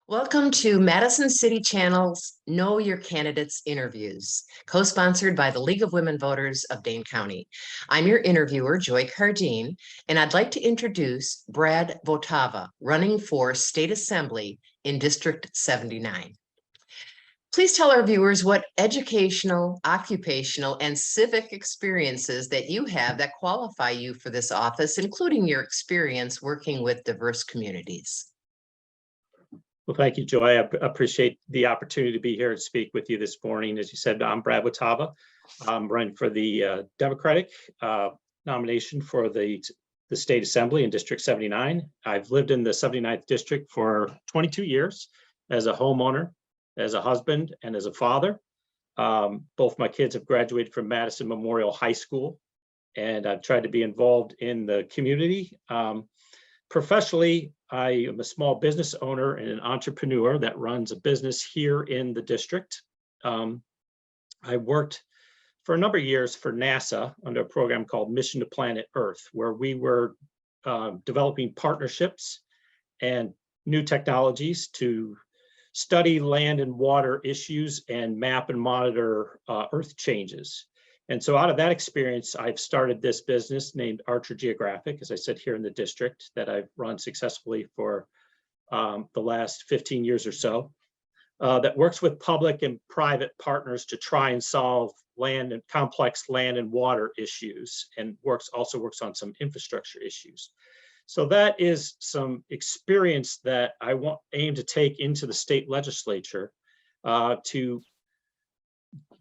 Welcome to Madison City Channel's Know Your Candidates interviews, co-sponsored by the League of Women Voters of Dane County. I'm your interviewer, Joy Cardine, and I'd like to introduce Brad Votava, running for State Assembly in District 79. Please tell our viewers what educational, occupational, and civic experiences that you have that qualify you for this office, including your experience working with diverse communities. Well, thank you, Joy. I appreciate the opportunity to be here and speak with you this morning. As you said, I'm Brad Votava. I'm running for the Democratic nomination for the State Assembly in District 79. I've lived in the 79th District for 22 years as a homeowner, as a husband, and as a father. Both my kids have graduated from Madison Memorial High School, and I've tried to be involved in the community. Professionally, I am a small business owner and an entrepreneur that runs a business here in the district. I worked for a number of years for NASA under a program called Mission to Planet Earth, where we were developing partnerships and new technologies to study land and water issues and map and monitor Earth changes. And so out of that experience, I've started this business named Archer Geographic, as I said, here in the district, that I've run successfully for the last 15 years or so, that works with public and private partners to try and solve complex land and water issues, and also works on some infrastructure issues. So that is some experience that I aim to take into the state legislature to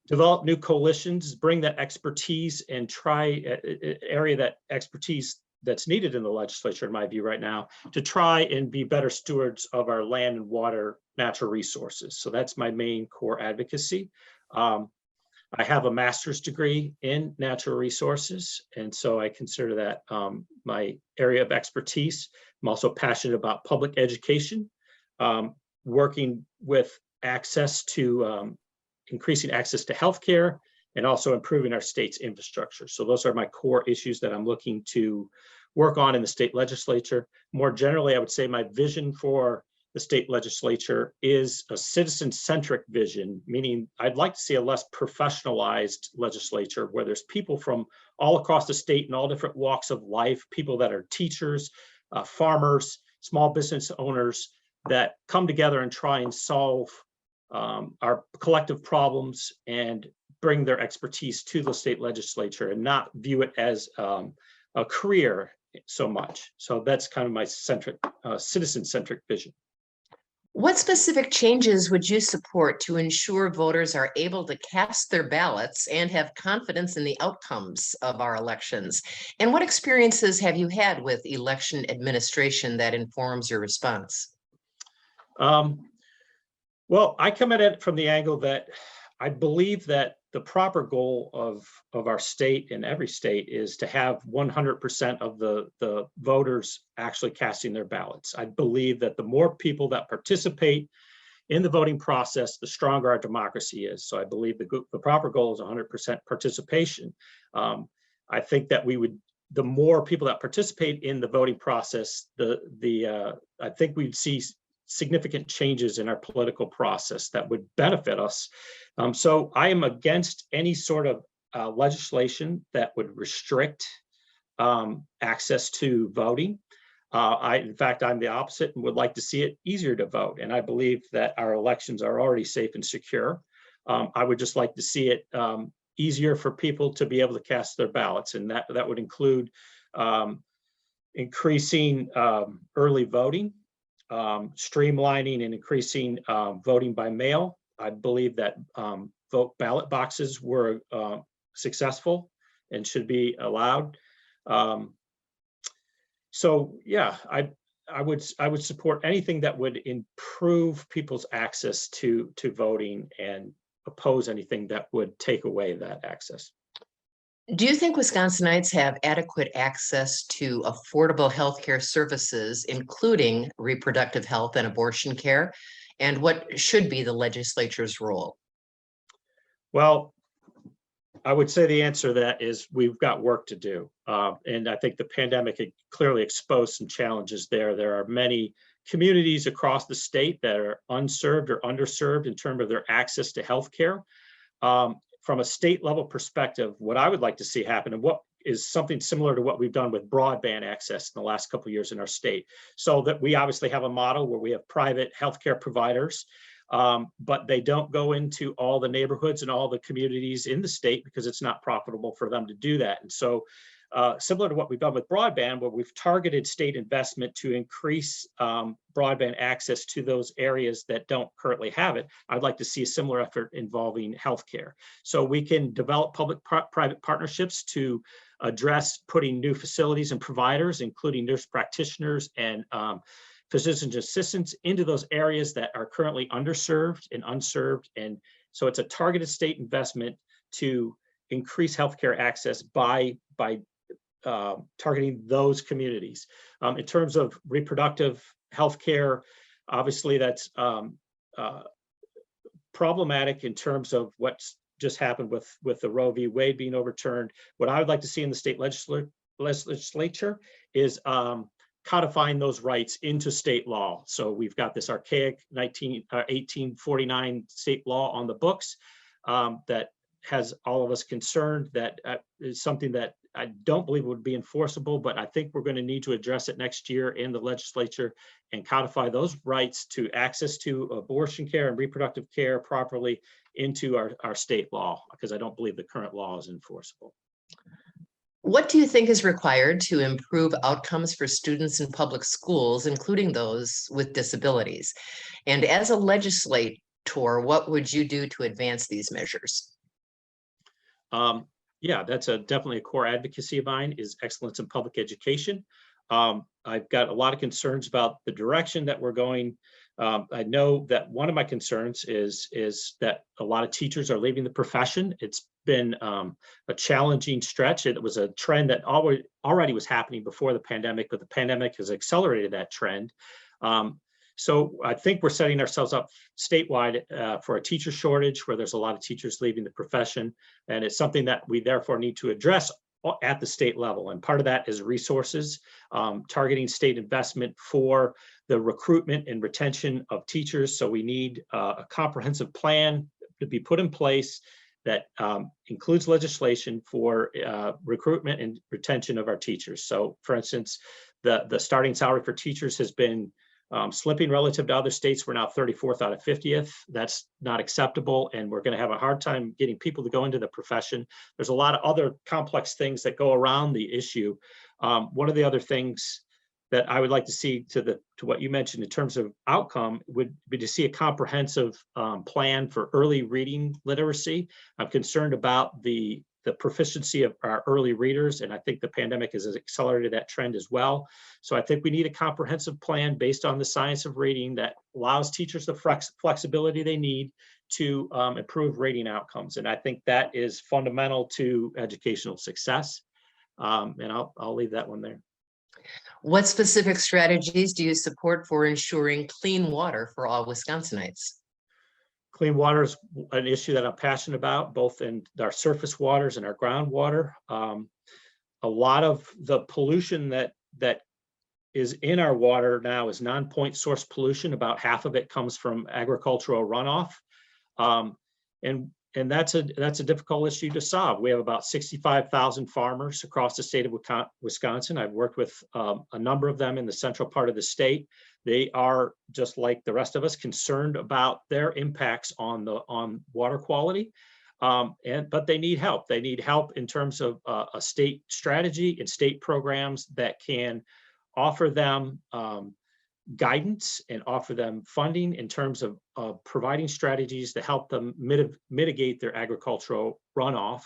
develop new coalitions, bring that expertise, and try area that expertise that's needed in the legislature, in my view right now, to try and be better stewards of our land and water natural resources. So that's my main core advocacy. I have a master's degree in natural resources, and so I consider that my area of expertise. I'm also passionate about public education, working with access to increasing access to healthcare, and also improving our state's infrastructure. So those are my core issues that I'm looking to work on in the state legislature. More generally, I would say my vision for the state legislature is a citizen-centric vision, meaning I'd like to see a less professionalized legislature where there's people from all across the state in all different walks of life, people that are teachers, farmers, small business owners, that come together and try and solve our collective problems and bring their expertise to the state legislature and not view it as a career so much. So that's kind of my citizen-centric vision. What specific changes would you support to ensure voters are able to cast their ballots and have confidence in the outcomes of our elections? And what experiences have you had with election administration that informs your response? Well, I come at it from the angle that I believe that the proper goal of our state and every state is to have 100% of the voters actually casting their ballots. I believe that the more people that participate in the voting process, the stronger our democracy is. So I believe the proper goal is 100% participation. I think that the more people that participate in the voting process, I think we'd see significant changes in our political process that would benefit us. So I am against any sort of legislation that would restrict access to voting. In fact, I'm the opposite and would like to see it easier to vote. And I believe that our elections are already safe and secure. I would just like to see it easier for people to be able to cast their ballots. And that would include increasing early voting, streamlining and increasing voting by mail. I believe that ballot boxes were successful and should be allowed. So yeah, I would support anything that would improve people's access to voting and oppose anything that would take away that access. Do you think Wisconsinites have adequate access to affordable healthcare services, including reproductive health and abortion care? And what should be the legislature's role? Well, I would say the answer to that is we've got work to do. And I think the pandemic had clearly exposed some challenges there. There are many communities across the state that are unserved or underserved in terms of their access to healthcare. From a state level perspective, what I would like to see happen, and what is something similar to what we've done with broadband access in the last couple of years in our state, so that we obviously have a model where we have private healthcare providers, but they don't go into all the neighborhoods and all the communities in the state because it's not profitable for them to do that. And so similar to what we've done with broadband, where we've targeted state investment to increase broadband access to those areas that don't currently have it, I'd like to see a similar effort involving healthcare. So we can develop public-private partnerships to address putting new facilities and providers, including nurse practitioners and physician assistants, into those areas that are currently underserved and unserved. And so it's a targeted state investment to increase healthcare access by targeting those communities. In terms of reproductive healthcare, obviously that's problematic in terms of what's just happened with the Roe v. Wade being overturned. What I would like to see in the state legislature is codifying those rights into state law. So we've got this archaic 1849 state law on the books that has all of us concerned. That is something that I don't believe would be enforceable, but I think we're going to need to address it next year in the legislature and codify those rights to access to abortion care and reproductive care properly into our state law, because I don't believe the current law is enforceable. What do you think is required to improve outcomes for students in public schools, including those with disabilities? And as a legislator, what would you do to advance these measures? Yeah, that's definitely a core advocacy of mine, is excellence in public education. I've got a lot of concerns about the direction that we're going. I know that one of my concerns is that a lot of teachers are leaving the profession. It's been a challenging stretch. It was a trend that already was happening before the pandemic, but the pandemic has accelerated that trend. So I think we're setting ourselves up statewide for a teacher shortage, where there's a lot of teachers leaving the profession. And it's something that we therefore need to address at the state level. And part of that is resources, targeting state investment for the recruitment and retention of teachers. So we need a comprehensive plan to be put in place that includes legislation for recruitment and retention of our teachers. So for instance, the starting salary for teachers has been slipping relative to other states. We're now 34th out of 50th. That's not acceptable, and we're going to have a hard time getting people to go into the profession. There's a lot of other complex things that go around the issue. One of the other things that I would like to see to what you mentioned in terms of outcome would be to see a comprehensive plan for early reading literacy. I'm concerned about the proficiency of our early readers, and I think the pandemic has accelerated that trend as well. So I think we need a comprehensive plan based on the science of reading that allows teachers the flexibility they need to improve reading outcomes. And I think that is fundamental to educational success. And I'll leave that one there. What specific strategies do you support for ensuring clean water for all Wisconsinites? Clean water is an issue that I'm passionate about, both in our surface waters and our groundwater. A lot of the pollution that is in our water now is non-point source pollution. About half of it comes from agricultural runoff. And that's a difficult issue to solve. We have about 65,000 farmers across the state of Wisconsin. I've worked with a number of them in the central part of the state. They are, just like the rest of us, concerned about their impacts on water quality. But they need help. They need help in terms of a state strategy and state programs that can offer them guidance and offer them funding in terms of providing strategies to help them mitigate their agricultural runoff.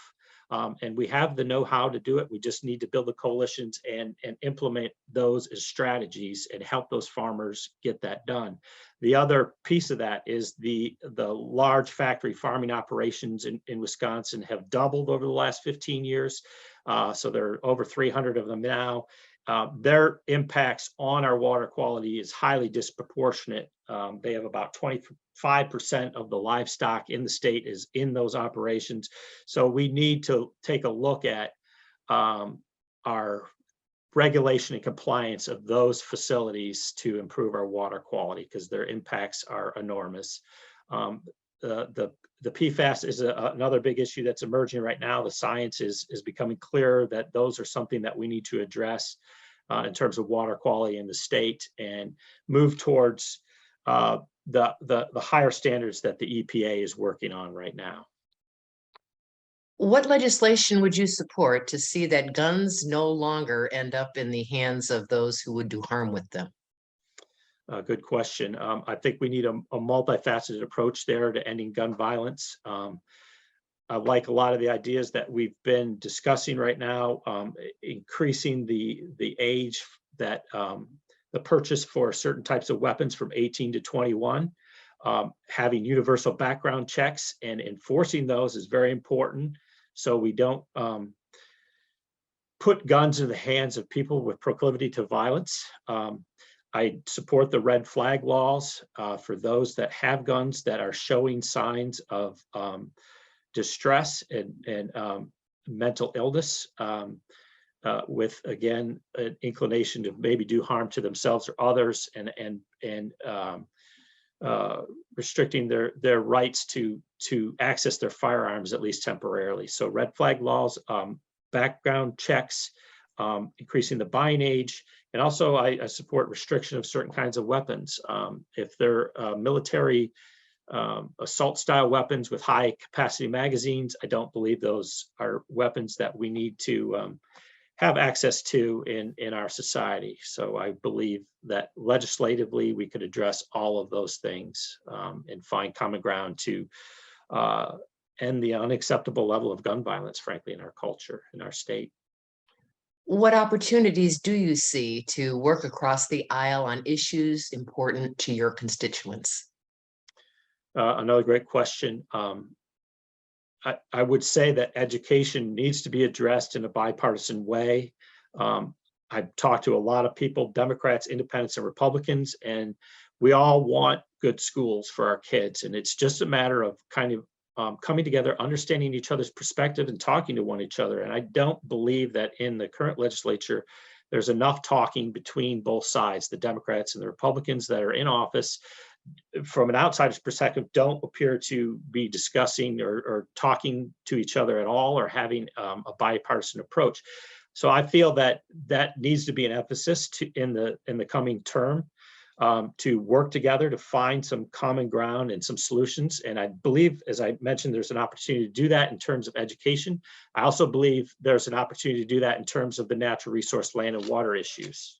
And we have the know-how to do it. We just need to build the coalitions and implement those as strategies and help those farmers get that done. The other piece of that is the large factory farming operations in Wisconsin have doubled over the last 15 years. So there are over 300 of them now. Their impacts on our water quality is highly disproportionate. They have about 25% of the livestock in the state is in those operations. So we need to take a look at our regulation and compliance of those facilities to improve our water quality, because their impacts are enormous. The PFAS is another big issue that's emerging right now. The science is becoming clearer that those are something that we need to address in terms of water quality in the state, and move towards the higher standards that the EPA is working on right now. What legislation would you support to see that guns no longer end up in the hands of those who would do harm with them? Good question. I think we need a multifaceted approach there to ending gun violence. I like a lot of the ideas that we've been discussing right now, increasing the age that the purchase for certain types of weapons from 18 to 21, having universal background checks and enforcing those is very important, so we don't put guns in the hands of people with proclivity to violence. I support the red flag laws for those that have guns that are showing signs of distress and mental illness, with, again, an inclination to maybe do harm to themselves or others, and restricting their rights to access their firearms, at least temporarily. So red flag laws, background checks, increasing the buying age, and also I support restriction of certain kinds of weapons. If they're military assault style weapons with high capacity magazines, I don't believe those are weapons that we need to have access to in our society. So I believe that legislatively we could address all of those things and find common ground to end the unacceptable level of gun violence, frankly, in our culture, in our state. What opportunities do you see to work across the aisle on issues important to your constituents? Another great question. I would say that education needs to be addressed in a bipartisan way. I've talked to a lot of people, Democrats, Independents, and Republicans, and we all want good schools for our kids. And it's just a matter of kind of coming together, understanding each other's perspective, and talking to one another. And I don't believe that in the current legislature, there's enough talking between both sides, the Democrats and the Republicans that are in office. From an outsider's perspective, don't appear to be discussing or talking to each other at all, or having a bipartisan approach. So I feel that that needs to be an emphasis in the coming term, to work together to find some common ground and some solutions. And I believe, as I mentioned, there's an opportunity to do that in terms of education. I also believe there's an opportunity to do that in terms of the natural resource, land, and water issues.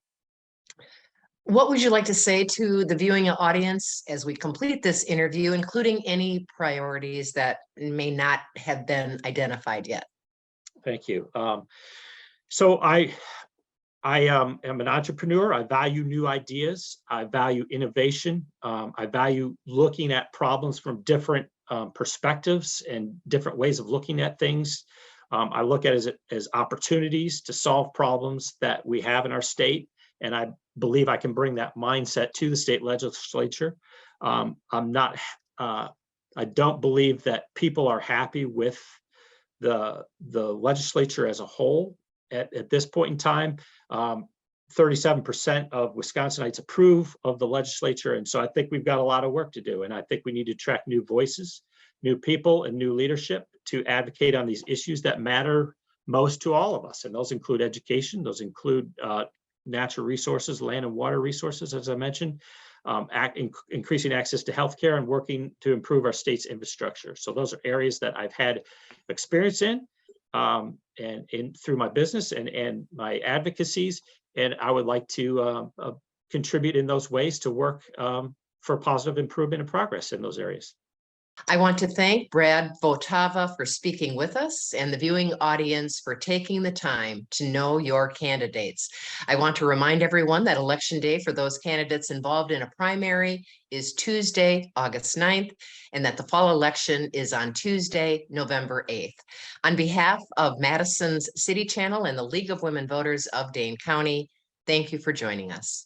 What would you like to say to the viewing audience as we complete this interview, including any priorities that may not have been identified yet? Thank you. So I am an entrepreneur. I value new ideas. I value innovation. I value looking at problems from different perspectives and different ways of looking at things. I look at it as opportunities to solve problems that we have in our state. And I believe I can bring that mindset to the state legislature. I don't believe that people are happy with the legislature as a whole at this point in time. 37% of Wisconsinites approve of the legislature. And so I think we've got a lot of work to do. And I think we need to attract new voices, new people, and new leadership to advocate on these issues that matter most to all of us. And those include education. Those include natural resources, land and water resources, as I mentioned, increasing access to healthcare, and working to improve our state's infrastructure. So those are areas that I've had experience in, and through my business and my advocacies. And I would like to contribute in those ways to work for positive improvement and progress in those areas. I want to thank Brad Votava for speaking with us, and the viewing audience for taking the time to know your candidates. I want to remind everyone that Election Day for those candidates involved in a primary is Tuesday, August 9th, and that the fall election is on Tuesday, November 8th. On behalf of Madison's City Channel and the League of Women Voters of Dane County, thank you for joining us.